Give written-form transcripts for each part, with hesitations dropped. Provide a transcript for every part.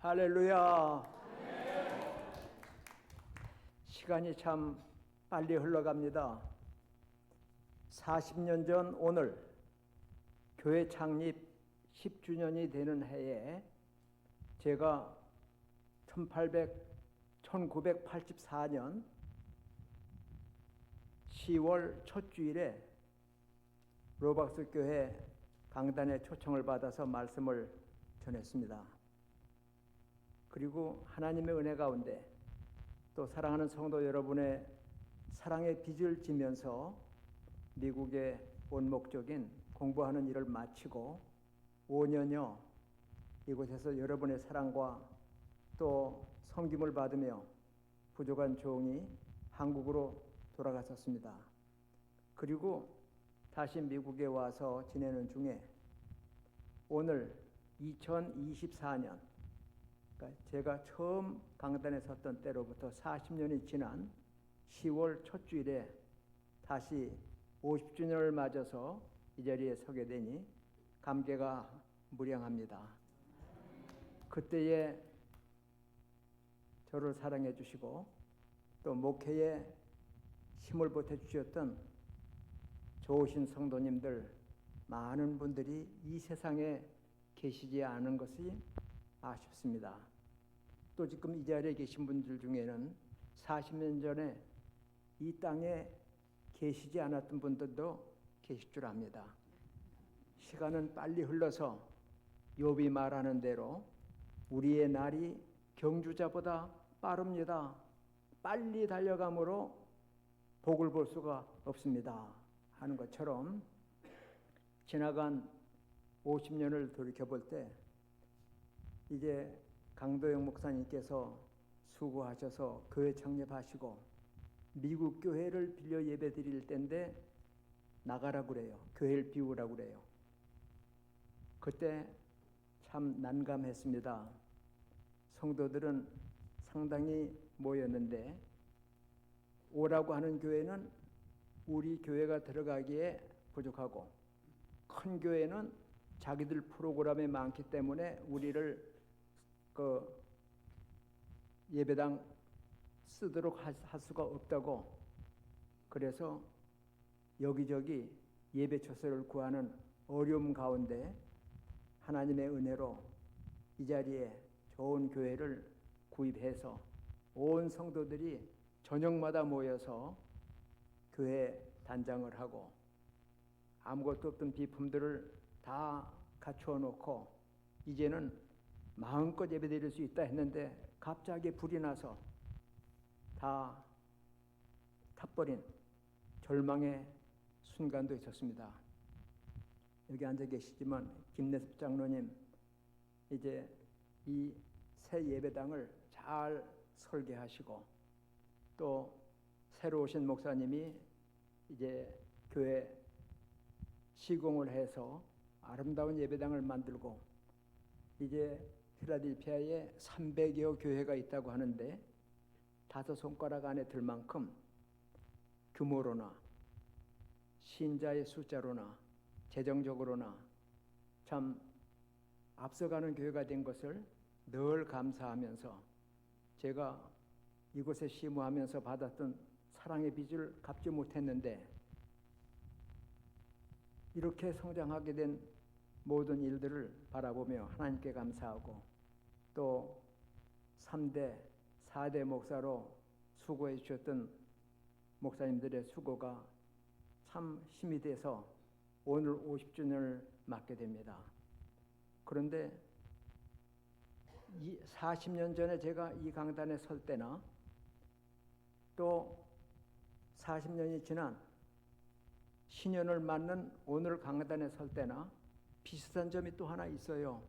할렐루야. 시간이 참 빨리 흘러갑니다. 40년 전 오늘 교회 창립 10주년이 되는 해에 제가 1984년 10월 첫 주일에 로박스 교회 강단에 초청을 받아서 말씀을 전했습니다. 그리고 하나님의 은혜 가운데 또 사랑하는 성도 여러분의 사랑의 빚을 지면서 미국의 원목적인 공부하는 일을 마치고 5년여 이곳에서 여러분의 사랑과 또 섬김을 받으며 부족한 종이 한국으로 돌아갔었습니다. 그리고 다시 미국에 와서 지내는 중에 오늘 2024년, 그러니까 제가 처음 강단에 섰던 때로부터 40년이 지난 10월 첫 주일에 다시 50주년을 맞아서 이 자리에 서게 되니 감개가 무량합니다. 그때에 저를 사랑해 주시고 또 목회에 힘을 보태 주셨던 좋으신 성도님들 많은 분들이 이 세상에 계시지 않은 것이 아쉽습니다. 또 지금 이 자리에 계신 분들 중에는 40년 전에 이 땅에 계시지 않았던 분들도 계실 줄 압니다. 시간은 빨리 흘러서 욥이 말하는 대로 우리의 날이 경주자보다 빠릅니다. 빨리 달려가므로 복을 볼 수가 없습니다 하는 것처럼 지나간 50년을 돌이켜볼 때 이제 강도영 목사님께서 수고하셔서 교회 창립하시고 미국 교회를 빌려 예배 드릴 때인데 나가라고 그래요. 교회를 비우라고 그래요. 그때 참 난감했습니다. 성도들은 상당히 모였는데 오라고 하는 교회는 우리 교회가 들어가기에 부족하고 큰 교회는 자기들 프로그램이 많기 때문에 우리를 예배당 쓰도록 할 수가 없다고, 그래서 여기저기 예배 처소를 구하는 어려움 가운데 하나님의 은혜로 이 자리에 좋은 교회를 구입해서 온 성도들이 저녁마다 모여서 교회 단장을 하고 아무것도 없던 비품들을 다 갖추어 놓고 이제는 마음껏 예배드릴 수 있다 했는데 갑자기 불이 나서 다 타버린 절망의 순간도 있었습니다. 여기 앉아 계시지만 김내섭 장로님 이제 이 새 예배당을 잘 설계하시고 또 새로 오신 목사님이 이제 교회 시공을 해서 아름다운 예배당을 만들고 이제 필라델피아에 300여 교회가 있다고 하는데 5손가락 안에 들 만큼 규모로나 신자의 숫자로나 재정적으로나 참 앞서가는 교회가 된 것을 늘 감사하면서 제가 이곳에 심우하면서 받았던 사랑의 빚을 갚지 못했는데 이렇게 성장하게 된 모든 일들을 바라보며 하나님께 감사하고 또 3대, 4대 목사로 수고해 주셨던 목사님들의 수고가 참 힘이 돼서 오늘 50주년을 맞게 됩니다. 그런데 40년 전에 제가 이 강단에 설 때나 또 40년이 지난 신년을 맞는 오늘 강단에 설 때나 비슷한 점이 또 하나 있어요.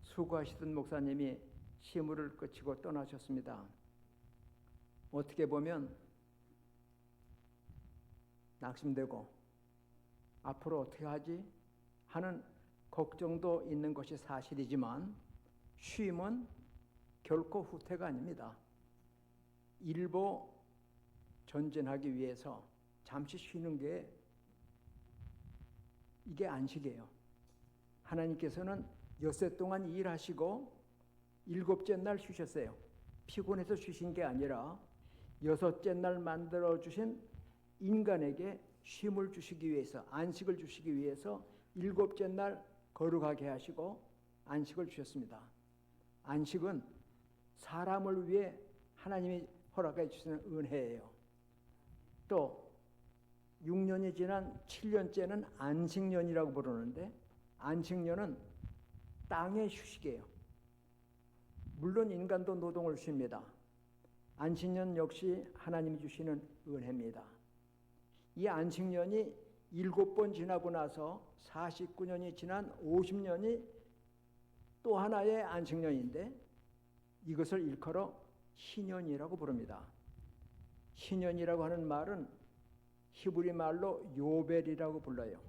수고하시던 목사님이 시무를 끝이고 떠나셨습니다. 어떻게 보면 낙심되고 앞으로 어떻게 하지 하는 걱정도 있는 것이 사실이지만 쉼은 결코 후퇴가 아닙니다. 일보 전진하기 위해서 잠시 쉬는 게 이게 안식이에요. 하나님께서는 엿새 동안 일하시고 7째 날 쉬셨어요. 피곤해서 쉬신 게 아니라 6째 날 만들어 주신 인간에게 쉼을 주시기 위해서, 안식을 주시기 위해서 7째 날 거룩하게 하시고 안식을 주셨습니다. 안식은 사람을 위해 하나님이 허락해 주시는 은혜예요. 또 6년이 지난 7년째는 안식년이라고 부르는데, 안식년은 땅의 휴식이에요. 물론 인간도 노동을 쉽니다. 안식년 역시 하나님이 주시는 은혜입니다. 이 안식년이 7번 지나고 나서 49년이 지난 50년이 또 하나의 안식년인데, 이것을 일컬어 희년이라고 부릅니다. 희년이라고 하는 말은 히브리 말로 요벨이라고 불러요.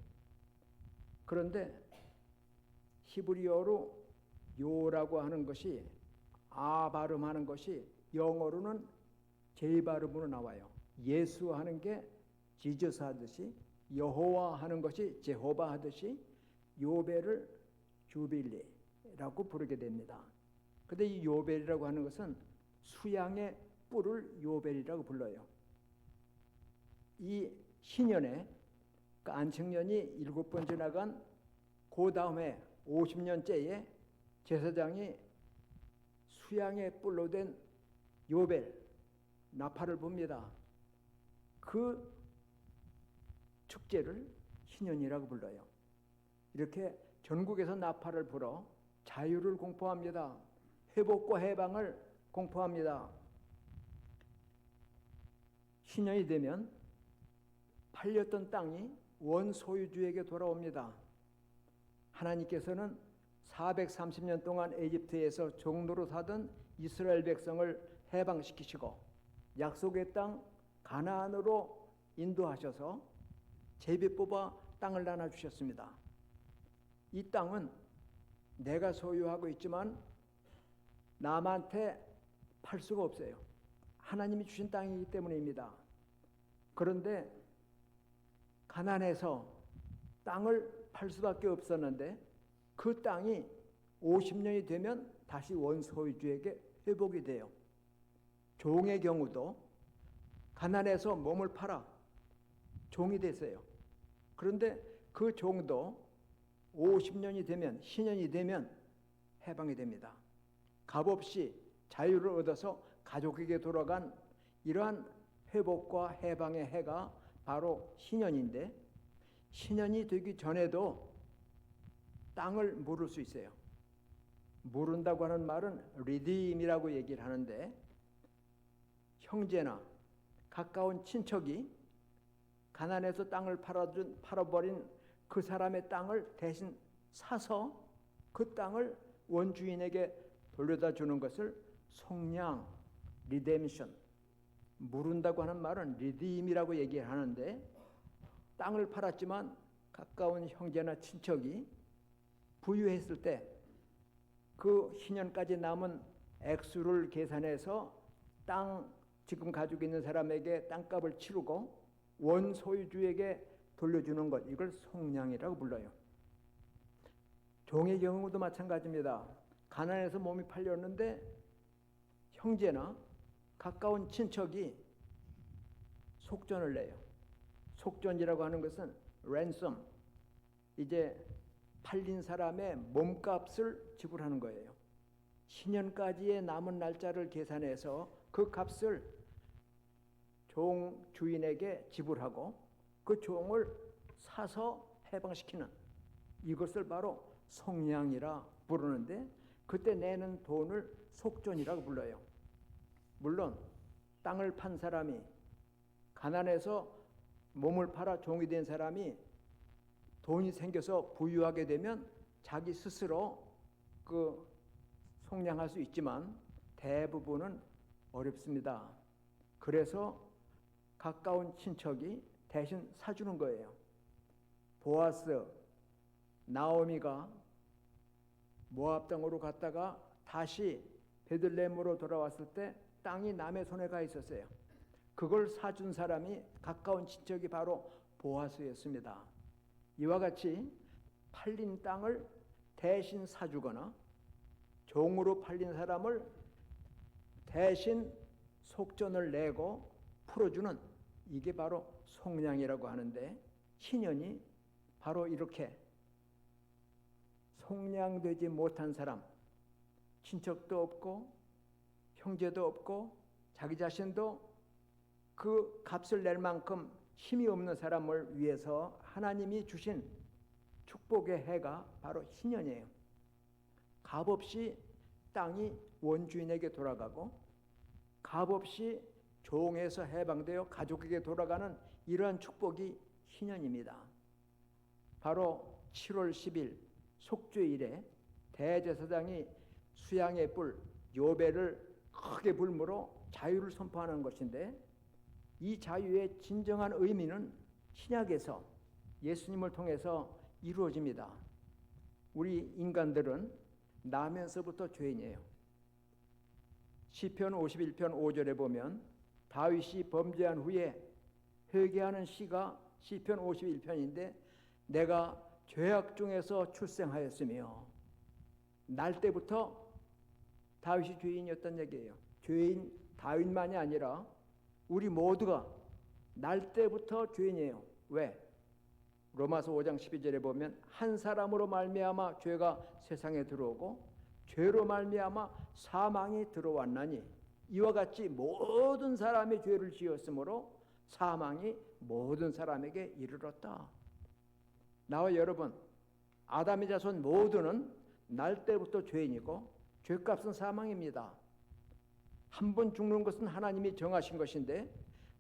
그런데 히브리어로 요라고 하는 것이, 아 발음하는 것이 영어로는 제 발음으로 나와요. 예수 하는 게 지저스 하듯이, 여호와 하는 것이 제호바 하듯이 요벨을 주빌리라고 부르게 됩니다. 그런데 이 요벨이라고 하는 것은 수양의 뿔을 요벨이라고 불러요. 이 희년에, 그 안식년이 7번 지나간 그 다음에 50년째에 제사장이 수양의 뿔로 된 요벨, 나팔을 붑니다. 그 축제를 희년이라고 불러요. 이렇게 전국에서 나팔을 불어 자유를 공포합니다. 회복과 해방을 공포합니다. 희년이 되면 팔렸던 땅이 원소유주에게 돌아옵니다. 하나님께서는 430년 동안 에집트에서 종로로 사던 이스라엘 백성을 해방시키시고 약속의 땅 가나안으로 인도하셔서 제비 뽑아 땅을 나눠주셨습니다. 이 땅은 내가 소유하고 있지만 남한테 팔 수가 없어요. 하나님이 주신 땅이기 때문입니다. 그런데 가난해서 땅을 팔 수밖에 없었는데, 그 땅이 50년이 되면 다시 원소유주에게 회복이 돼요. 종의 경우도 가난해서 몸을 팔아 종이 됐어요. 그런데 그 종도 50년이 되면, 희년이 되면 해방이 됩니다. 값없이 자유를 얻어서 가족에게 돌아간 이러한 회복과 해방의 해가 바로 희년인데, 희년이 되기 전에도 땅을 물을 수 있어요. 물은다고 하는 말은 리딤이라고 얘기를 하는데, 형제나 가까운 친척이 가난해서 땅을 팔아버린 그 사람의 땅을 대신 사서 그 땅을 원주인에게 돌려다 주는 것을 속량, 리뎀션, 물은다고 하는 말은 리딤이라고 얘기를 하는데, 땅을 팔았지만 가까운 형제나 친척이 부유했을 때 그 희년까지 남은 액수를 계산해서 땅 지금 가지고 있는 사람에게 땅값을 치르고 원소유주에게 돌려주는 것, 이걸 속량이라고 불러요. 종의 경우도 마찬가지입니다. 가난해서 몸이 팔렸는데 형제나 가까운 친척이 속전을 내요. 속전이라고 하는 것은 ransom, 이제 팔린 사람의 몸값을 지불하는 거예요. 희년까지의 남은 날짜를 계산해서 그 값을 종 주인에게 지불하고 그 종을 사서 해방시키는, 이것을 바로 속량이라 부르는데, 그때 내는 돈을 속전이라고 불러요. 물론 땅을 판 사람이, 가난해서 몸을 팔아 종이 된 사람이 돈이 생겨서 부유하게 되면 자기 스스로 그 속량할 수 있지만 대부분은 어렵습니다. 그래서 가까운 친척이 대신 사주는 거예요. 보아스, 나오미가 모압 땅으로 갔다가 다시 베들레헴으로 돌아왔을 때 땅이 남의 손에 가 있었어요. 그걸 사준 사람이, 가까운 친척이 바로 보아스였습니다. 이와 같이 팔린 땅을 대신 사주거나 종으로 팔린 사람을 대신 속전을 내고 풀어주는, 이게 바로 속량이라고 하는데, 신현이 바로 이렇게 속량되지 못한 사람, 친척도 없고 형제도 없고 자기 자신도 그 값을 낼 만큼 힘이 없는 사람을 위해서 하나님이 주신 축복의 해가 바로 신년이에요. 값없이 땅이 원주인에게 돌아가고 값없이 종에서 해방되어 가족에게 돌아가는 이러한 축복이 신년입니다. 바로 7월 10일 속죄일에 대제사장이 수양의 뿔 요배를 크게 불므로 자유를 선포하는 것인데, 이 자유의 진정한 의미는 신약에서 예수님을 통해서 이루어집니다. 우리 인간들은 나면서부터 죄인이에요. 시편 51편 5절에 보면 다윗이 범죄한 후에 회개하는 시가 시편 51편인데, 내가 죄악 중에서 출생하였으며, 날 때부터 다윗이 죄인이었던 얘기예요. 죄인 다윗만이 아니라 우리 모두가 날 때부터 죄인이에요. 왜? 로마서 5장 12절에 보면 한 사람으로 말미암아 죄가 세상에 들어오고 죄로 말미암아 사망이 들어왔나니 이와 같이 모든 사람이 죄를 지었으므로 사망이 모든 사람에게 이르렀다. 나와 여러분, 아담의 자손 모두는 날 때부터 죄인이고 죄값은 사망입니다. 한 번 죽는 것은 하나님이 정하신 것인데,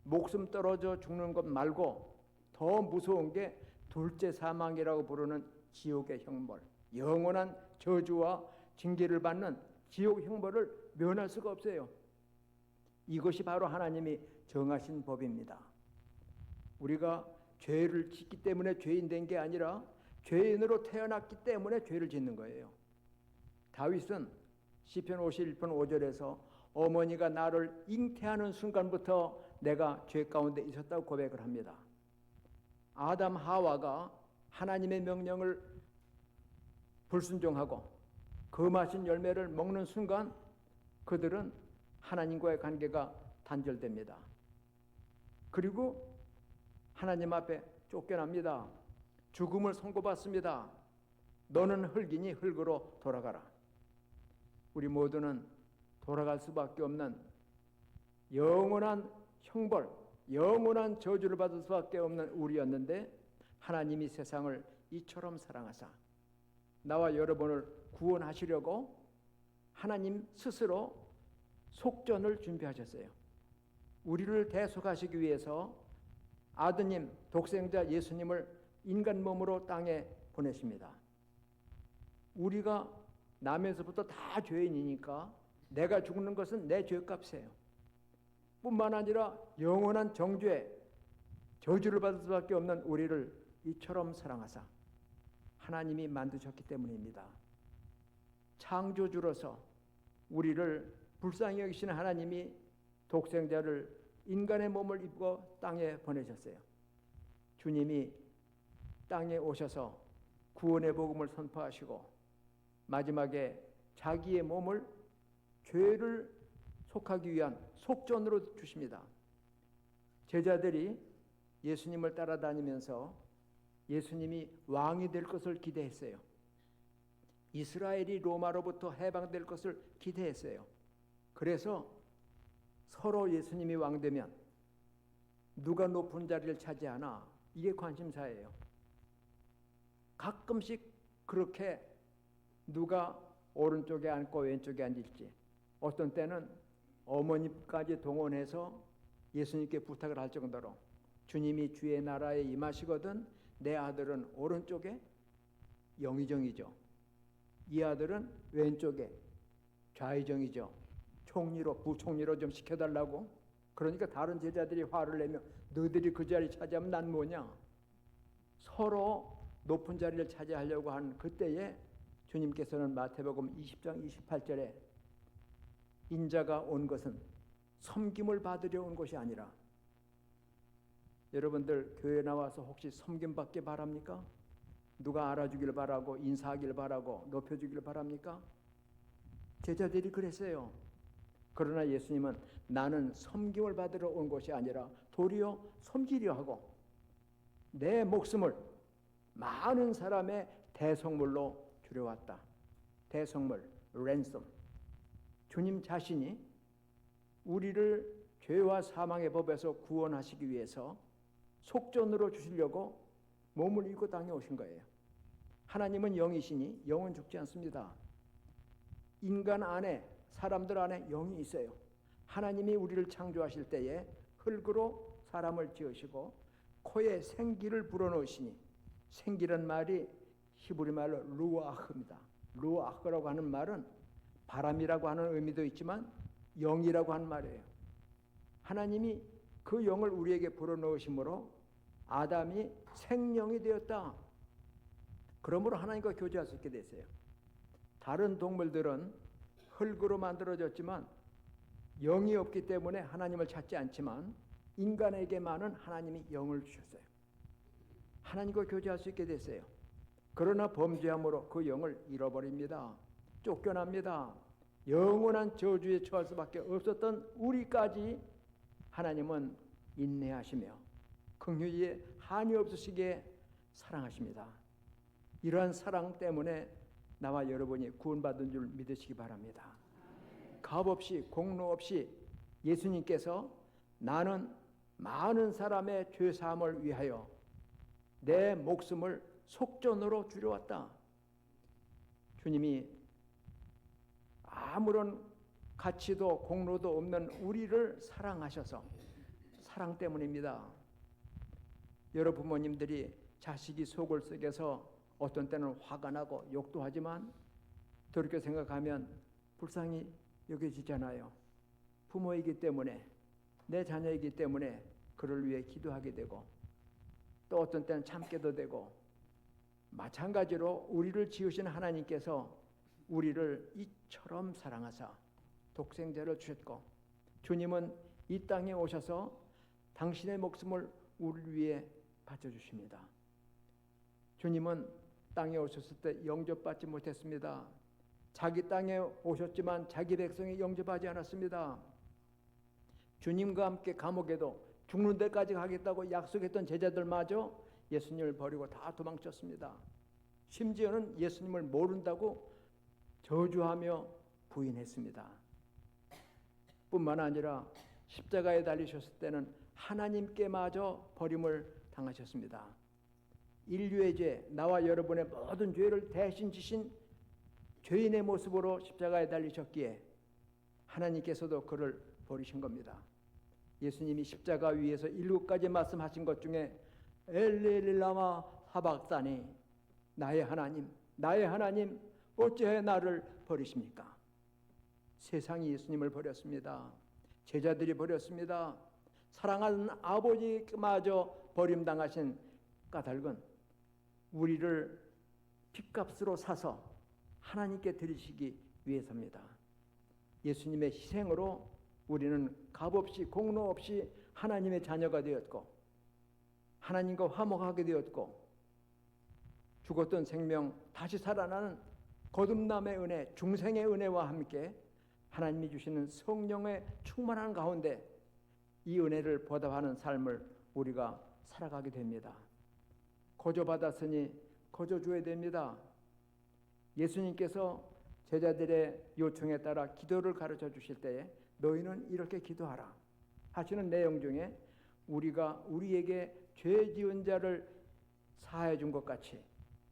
목숨 떨어져 죽는 것 말고 더 무서운 게 둘째 사망이라고 부르는 지옥의 형벌, 영원한 저주와 징계를 받는 지옥 형벌을 면할 수가 없어요. 이것이 바로 하나님이 정하신 법입니다. 우리가 죄를 짓기 때문에 죄인 된 게 아니라 죄인으로 태어났기 때문에 죄를 짓는 거예요. 다윗은 시편 51편 5절에서 어머니가 나를 잉태하는 순간부터 내가 죄 가운데 있었다고 고백을 합니다. 아담 하와가 하나님의 명령을 불순종하고 금하신 열매를 먹는 순간 그들은 하나님과의 관계가 단절됩니다. 그리고 하나님 앞에 쫓겨납니다. 죽음을 선고받습니다. 너는 흙이니 흙으로 돌아가라. 우리 모두는 돌아갈 수밖에 없는 영원한 형벌, 영원한 저주를 받을 수밖에 없는 우리였는데, 하나님이 세상을 이처럼 사랑하사 나와 여러분을 구원하시려고 하나님 스스로 속전을 준비하셨어요. 우리를 대속하시기 위해서 아드님, 독생자 예수님을 인간 몸으로 땅에 보내십니다. 우리가 나면서부터 다 죄인이니까 내가 죽는 것은 내 죄값이에요. 뿐만 아니라 영원한 정죄, 저주를 받을 수밖에 없는 우리를 이처럼 사랑하사 하나님이 만드셨기 때문입니다. 창조주로서 우리를 불쌍히 여기시는 하나님이 독생자를 인간의 몸을 입고 땅에 보내셨어요. 주님이 땅에 오셔서 구원의 복음을 선포하시고 마지막에 자기의 몸을 죄를 속하기 위한 속전으로 주십니다. 제자들이 예수님을 따라다니면서 예수님이 왕이 될 것을 기대했어요. 이스라엘이 로마로부터 해방될 것을 기대했어요. 그래서 서로 예수님이 왕되면 누가 높은 자리를 차지하나, 이게 관심사예요. 가끔씩 그렇게 누가 오른쪽에 앉고 왼쪽에 앉을지, 어떤 때는 어머니까지 동원해서 예수님께 부탁을 할 정도로 주님이 주의 나라에 임하시거든 내 아들은 오른쪽에 영의정이죠, 이 아들은 왼쪽에 좌의정이죠, 총리로 부총리로 좀 시켜달라고. 그러니까 다른 제자들이 화를 내며 너희들이 그 자리 차지하면 난 뭐냐, 서로 높은 자리를 차지하려고 한 그때에 주님께서는 마태복음 20장 28절에 인자가 온 것은 섬김을 받으려 온 것이 아니라, 여러분들 교회 나와서 혹시 섬김 받기 바랍니까? 누가 알아주길 바라고 인사하길 바라고 높여주길 바랍니까? 제자들이 그랬어요. 그러나 예수님은 나는 섬김을 받으러 온 것이 아니라 도리어 섬기려 하고 내 목숨을 많은 사람의 대속물로 줄여왔다. 대속물, 랜섬. 주님 자신이 우리를 죄와 사망의 법에서 구원하시기 위해서 속전으로 주시려고 몸을 입고 땅에 오신 거예요. 하나님은 영이시니 영은 죽지 않습니다. 인간 안에, 사람들 안에 영이 있어요. 하나님이 우리를 창조하실 때에 흙으로 사람을 지으시고 코에 생기를 불어넣으시니, 생기란 말이 히브리 말로 루아흐입니다. 루아흐라고 하는 말은 바람이라고 하는 의미도 있지만 영이라고 하는 말이에요. 하나님이 그 영을 우리에게 불어넣으심으로 아담이 생명이 되었다. 그러므로 하나님과 교제할 수 있게 됐어요. 다른 동물들은 흙으로 만들어졌지만 영이 없기 때문에 하나님을 찾지 않지만 인간에게만은 하나님이 영을 주셨어요. 하나님과 교제할 수 있게 됐어요. 그러나 범죄함으로 그 영을 잃어버립니다. 쫓겨납니다. 영원한 저주에 처할 수밖에 없었던 우리까지 하나님은 인내하시며 긍휼히 한이 없으시게 사랑하십니다. 이러한 사랑 때문에 나와 여러분이 구원받은 줄 믿으시기 바랍니다. 값 없이 공로 없이 예수님께서 나는 많은 사람의 죄사함을 위하여 내 목숨을 속전으로 줄여왔다. 주님이 아무런 가치도 공로도 없는 우리를 사랑하셔서, 사랑 때문입니다. 여러 부모님들이 자식이 속을 썩여서 어떤 때는 화가 나고 욕도 하지만 돌이켜 생각하면 불쌍히 여겨지잖아요. 부모이기 때문에, 내 자녀이기 때문에 그를 위해 기도하게 되고 또 어떤 때는 참게도 되고, 마찬가지로 우리를 지으신 하나님께서 우리를 이처럼 사랑하사 독생자를 주셨고, 주님은 이 땅에 오셔서 당신의 목숨을 우리를 위해 바쳐주십니다. 주님은 땅에 오셨을 때 영접받지 못했습니다. 자기 땅에 오셨지만 자기 백성이 영접하지 않았습니다. 주님과 함께 감옥에도 죽는 데까지 가겠다고 약속했던 제자들마저 예수님을 버리고 다 도망쳤습니다. 심지어는 예수님을 모른다고 저주하며 부인했습니다. 뿐만 아니라 십자가에 달리셨을 때는 하나님께마저 버림을 당하셨습니다. 인류의 죄, 나와 여러분의 모든 죄를 대신 지신 죄인의 모습으로 십자가에 달리셨기에 하나님께서도 그를 버리신 겁니다. 예수님이 십자가 위에서 7가지 말씀하신 것 중에 엘리 라마 사박사니, 나의 하나님 어찌해 나를 버리십니까? 세상이 예수님을 버렸습니다. 제자들이 버렸습니다. 사랑하는 아버지마저 버림당하신 까닭은 우리를 핏값으로 사서 하나님께 드리시기 위해서입니다. 예수님의 희생으로 우리는 값없이 공로 없이 하나님의 자녀가 되었고 하나님과 화목하게 되었고, 죽었던 생명 다시 살아나는 거듭남의 은혜, 중생의 은혜와 함께 하나님이 주시는 성령의 충만한 가운데 이 은혜를 보답하는 삶을 우리가 살아가게 됩니다. 거저 받았으니 거저 줘야 됩니다. 예수님께서 제자들의 요청에 따라 기도를 가르쳐 주실 때에 너희는 이렇게 기도하라 하시는 내용 중에 우리가 우리에게 죄 지은 자를 사하여 준 것 같이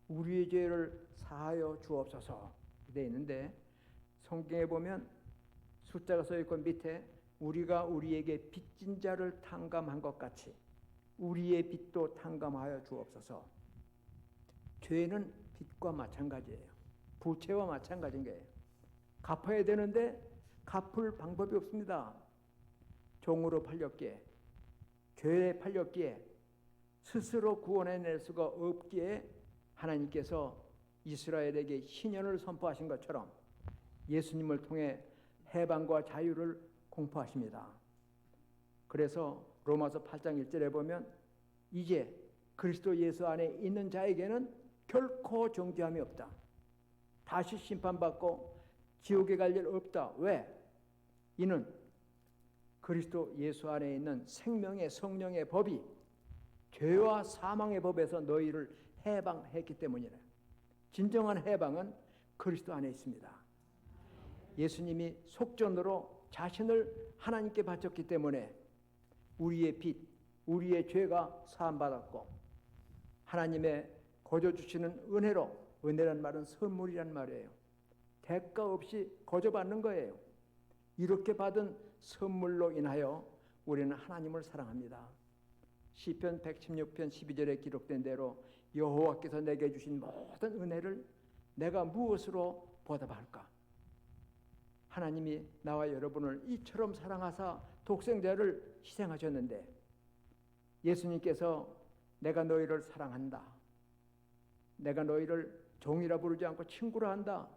우리의 죄를 사하여 주옵소서 되어 있는데, 성경에 보면 숫자가 써 있고 밑에 우리가 우리에게 빚진 자를 탕감한 것 같이 우리의 빚도 탕감하여 주옵소서. 죄는 빚과 마찬가지예요. 부채와 마찬가지인 거예요. 갚아야 되는데 갚을 방법이 없습니다. 종으로 팔렸기에, 죄에 팔렸기에, 스스로 구원해낼 수가 없기에 하나님께서 이스라엘에게 희년을 선포하신 것처럼 예수님을 통해 해방과 자유를 공포하십니다. 그래서 로마서 8장 1절에 보면 이제 그리스도 예수 안에 있는 자에게는 결코 정죄함이 없다. 다시 심판받고 지옥에 갈 일 없다. 왜? 이는 그리스도 예수 안에 있는 생명의 성령의 법이 죄와 사망의 법에서 너희를 해방했기 때문이래. 진정한 해방은 그리스도 안에 있습니다. 예수님이 속전으로 자신을 하나님께 바쳤기 때문에 우리의 빚, 우리의 죄가 사함받았고 하나님의 거저 주시는 은혜로, 은혜란 말은 선물이란 말이에요. 대가 없이 거저 받는 거예요. 이렇게 받은 선물로 인하여 우리는 하나님을 사랑합니다. 시편 116편 12절에 기록된 대로 여호와께서 내게 주신 모든 은혜를 내가 무엇으로 보답할까? 하나님이 나와 여러분을 이처럼 사랑하사 독생자를 희생하셨는데 예수님께서 내가 너희를 사랑한다. 내가 너희를 종이라 부르지 않고 친구라 한다.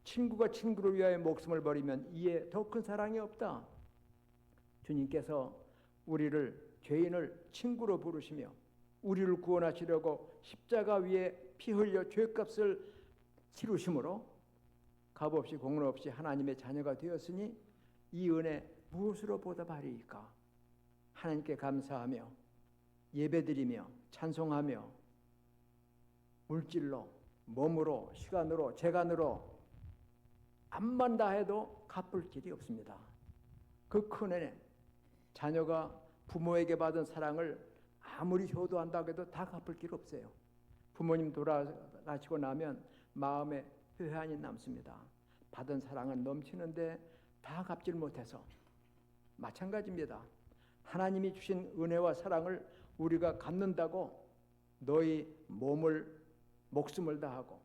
친구가 친구를 위하여 목숨을 버리면 이에 더 큰 사랑이 없다. 주님께서 우리를 죄인을 친구로 부르시며 우리를 구원하시려고 십자가 위에 피 흘려 죄값을 치르심으로 값없이 공로 없이 하나님의 자녀가 되었으니 이 은혜 무엇으로 보답하리이까? 하나님께 감사하며 예배드리며 찬송하며 물질로, 몸으로, 시간으로, 재간으로 암만 다해도 갚을 길이 없습니다. 그 큰 은혜, 자녀가 부모에게 받은 사랑을 아무리 효도한다고 해도 다 갚을 길 없어요. 부모님 돌아가시고 나면 마음에 회한이 남습니다. 받은 사랑은 넘치는데 다 갚질 못해서 마찬가지입니다. 하나님이 주신 은혜와 사랑을 우리가 갚는다고 너희 몸을, 목숨을 다하고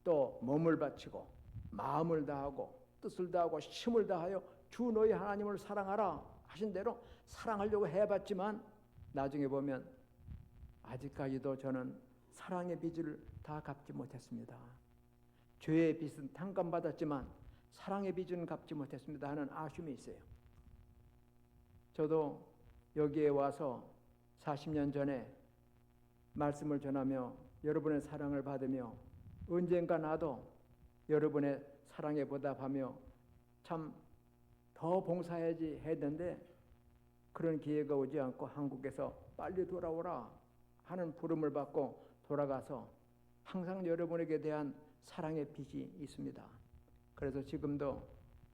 또 몸을 바치고 마음을 다하고 뜻을 다하고 힘을 다하여 주 너희 하나님을 사랑하라 하신 대로 사랑하려고 해봤지만 나중에 보면 아직까지도 저는 사랑의 빚을 다 갚지 못했습니다. 죄의 빚은 탕감받았지만 사랑의 빚은 갚지 못했습니다 하는 아쉬움이 있어요. 저도 여기에 와서 40년 전에 말씀을 전하며 여러분의 사랑을 받으며 언젠가 나도 여러분의 사랑에 보답하며 참 더 봉사해야지 했는데 그런 기회가 오지 않고 한국에서 빨리 돌아오라 하는 부름을 받고 돌아가서 항상 여러분에게 대한 사랑의 빚이 있습니다. 그래서 지금도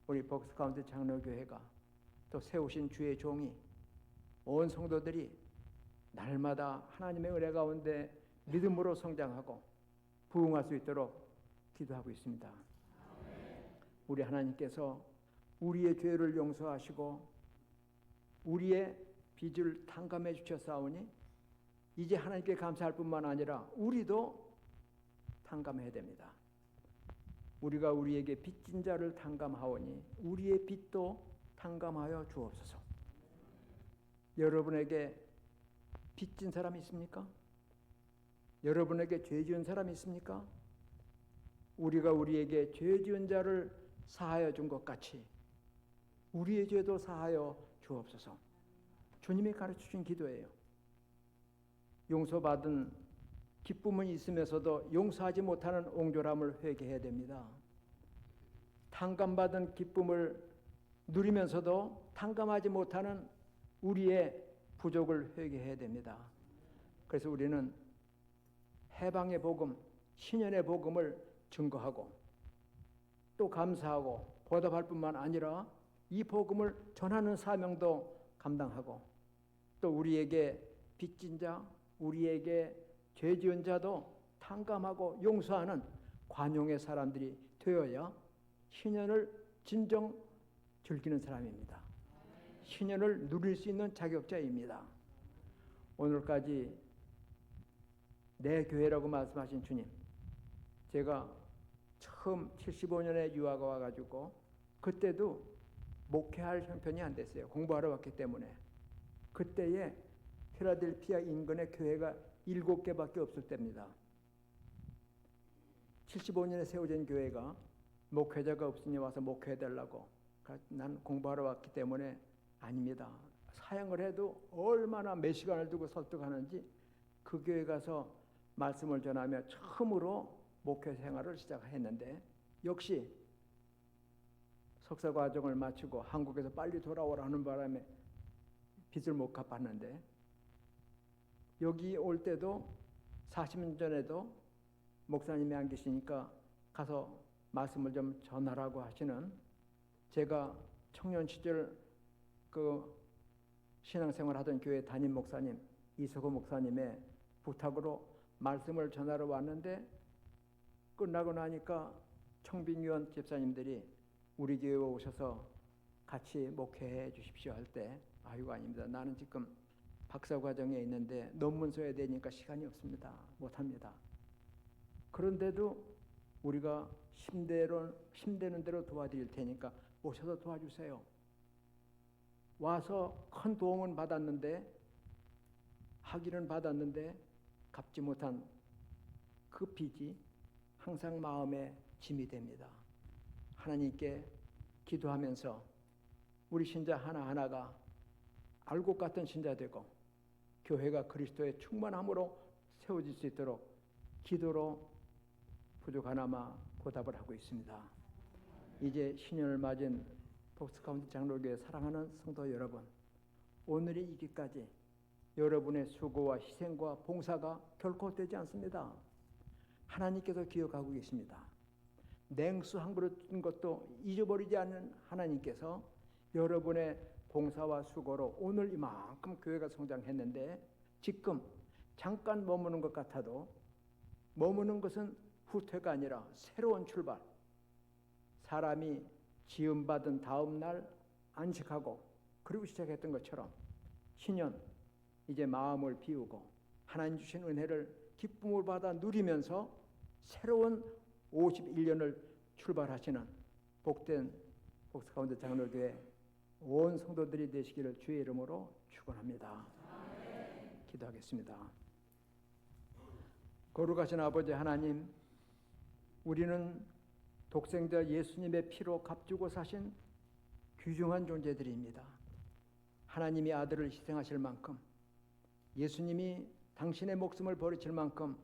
우리 복스카운티 장로교회가 또 세우신 주의 종이 온 성도들이 날마다 하나님의 은혜 가운데 믿음으로 성장하고 부흥할 수 있도록 기도하고 있습니다. 우리 하나님께서 우리의 죄를 용서하시고 우리의 빚을 탕감해 주셨사오니 이제 하나님께 감사할 뿐만 아니라 우리도 탕감해야 됩니다. 우리가 우리에게 빚진 자를 탕감하오니 우리의 빚도 탕감하여 주옵소서. 여러분에게 빚진 사람이 있습니까? 여러분에게 죄 지은 사람이 있습니까? 우리가 우리에게 죄 지은 자를 사하여 준 것 같이 우리의 죄도 사하여 주옵소서. 주님이 가르쳐주신 기도예요. 용서받은 기쁨은 있으면서도 용서하지 못하는 옹졸함을 회개해야 됩니다. 탕감받은 기쁨을 누리면서도 탕감하지 못하는 우리의 부족을 회개해야 됩니다. 그래서 우리는 해방의 복음, 신연의 복음을 증거하고 또 감사하고 보답할 뿐만 아니라 이 복음을 전하는 사명도 감당하고 또 우리에게 빚진 자, 우리에게 죄 지은 자도 탕감하고 용서하는 관용의 사람들이 되어야 신연을 진정 즐기는 사람입니다. 신연을 누릴 수 있는 자격자입니다. 오늘까지 내 교회라고 말씀하신 주님, 제가 처음 75년에 유학가 와가지고 그때도 목회할 형편이 안 됐어요. 공부하러 왔기 때문에. 그때에 필라델피아 인근의 교회가 7개밖에 없을 때입니다. 75년에 세워진 교회가 목회자가 없으니 와서 목회해달라고. 난 공부하러 왔기 때문에 아닙니다. 사역을 해도 얼마나 몇 시간을 두고 설득하는지 그 교회 가서 말씀을 전하며 처음으로 목회 생활을 시작했는데 역시 석사 과정을 마치고 한국에서 빨리 돌아오라는 바람에 빚을 못 갚았는데, 여기 올 때도 40년 전에도 목사님이 안 계시니까 가서 말씀을 좀 전하라고 하시는, 제가 청년 시절 그 신앙생활 하던 교회 담임 목사님 이석호 목사님의 부탁으로 말씀을 전하러 왔는데, 끝나고 나니까 청빙위원 집사님들이 우리 교회에 오셔서 같이 목회해 주십시오 할 때, 아이고 아닙니다. 나는 지금 박사 과정에 있는데 논문 써야 되니까 시간이 없습니다. 못합니다. 그런데도 우리가 힘되는 대로 도와드릴 테니까 오셔서 도와주세요. 와서 큰 도움은 받았는데, 하기는 받았는데 갚지 못한 그 빚이 항상 마음에 짐이 됩니다. 하나님께 기도하면서 우리 신자 하나하나가 알곡 같은 신자 되고 교회가 그리스도의 충만함으로 세워질 수 있도록 기도로 부족하나마 보답을 하고 있습니다. 이제 신년을 맞은 복스카운티 장로교회 사랑하는 성도 여러분, 오늘이 있기까지 여러분의 수고와 희생과 봉사가 결코 되지 않습니다. 하나님께서 기억하고 계십니다. 냉수 한 그릇 준 것도 잊어버리지 않는 하나님께서 여러분의 봉사와 수고로 오늘 이만큼 교회가 성장했는데, 지금 잠깐 머무는 것 같아도 머무는 것은 후퇴가 아니라 새로운 출발. 사람이 지음받은 다음 날 안식하고 그리고 시작했던 것처럼 신년 이제 마음을 비우고 하나님 주신 은혜를 기쁨을 받아 누리면서 새로운 51년을 출발하시는 복된 복스카운티 장로교회 온 성도들이 되시기를 주의 이름으로 축원합니다. 기도하겠습니다. 거룩하신 아버지 하나님, 우리는 독생자 예수님의 피로 값주고 사신 귀중한 존재들입니다. 하나님이 아들을 희생하실 만큼, 예수님이 당신의 목숨을 버리실 만큼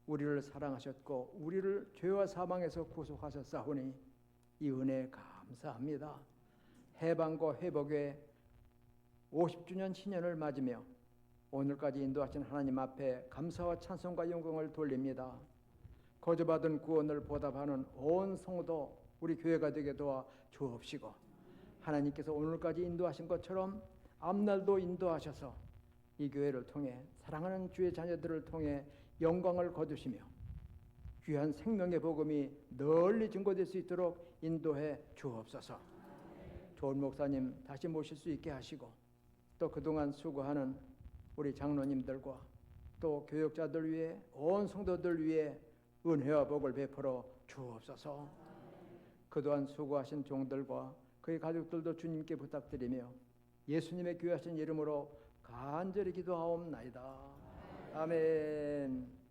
우리를 사랑하셨고 우리를 죄와 사망에서 구속하셨사오니 이 은혜에 감사합니다. 해방과 회복의 50주년 신년을 맞으며 오늘까지 인도하신 하나님 앞에 감사와 찬송과 영광을 돌립니다. 거저받은 구원을 보답하는 온 성도 우리 교회가 되게 도와 주옵시고, 하나님께서 오늘까지 인도하신 것처럼 앞날도 인도하셔서 이 교회를 통해 사랑하는 주의 자녀들을 통해 영광을 거두시며 귀한 생명의 복음이 널리 증거될 수 있도록 인도해 주옵소서. 좋은 목사님 다시 모실 수 있게 하시고, 또 그동안 수고하는 우리 장로님들과 또 교역자들 위해 온 성도들 위해 은혜와 복을 베풀어 주옵소서. 그동안 수고하신 종들과 그의 가족들도 주님께 부탁드리며 예수님의 귀하신 이름으로 간절히 기도하옵나이다. 아멘.